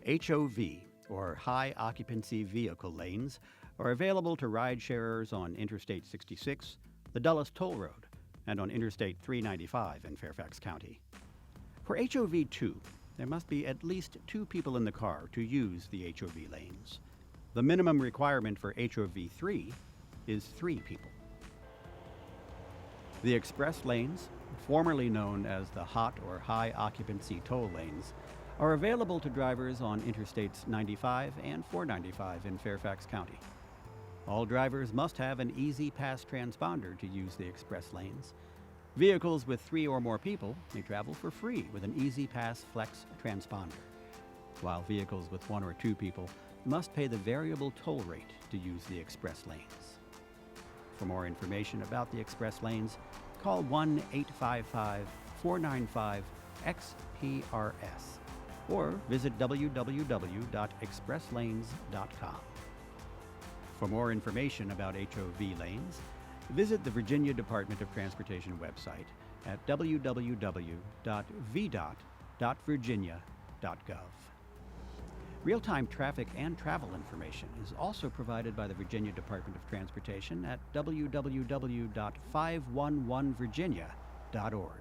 HOV, or High Occupancy Vehicle Lanes, are available to ride sharers on Interstate 66, the Dulles Toll Road, and on Interstate 395 in Fairfax County. For HOV 2, there must be at least 2 people in the car to use the HOV lanes. The minimum requirement for HOV 3 is 3 people. The express lanes, formerly known as the hot or high occupancy toll lanes, are available to drivers on Interstates 95 and 495 in Fairfax County. All drivers must have an Easy Pass transponder to use the express lanes. Vehicles with 3 or more people may travel for free with an Easy Pass Flex transponder, while vehicles with 1 or 2 people must pay the variable toll rate to use the express lanes. For more information about the express lanes, call 1-855-495-XPRS or visit www.expresslanes.com. For more information about HOV lanes, visit the Virginia Department of Transportation website at www.vdot.virginia.gov. Real-time traffic and travel information is also provided by the Virginia Department of Transportation at www.511virginia.org.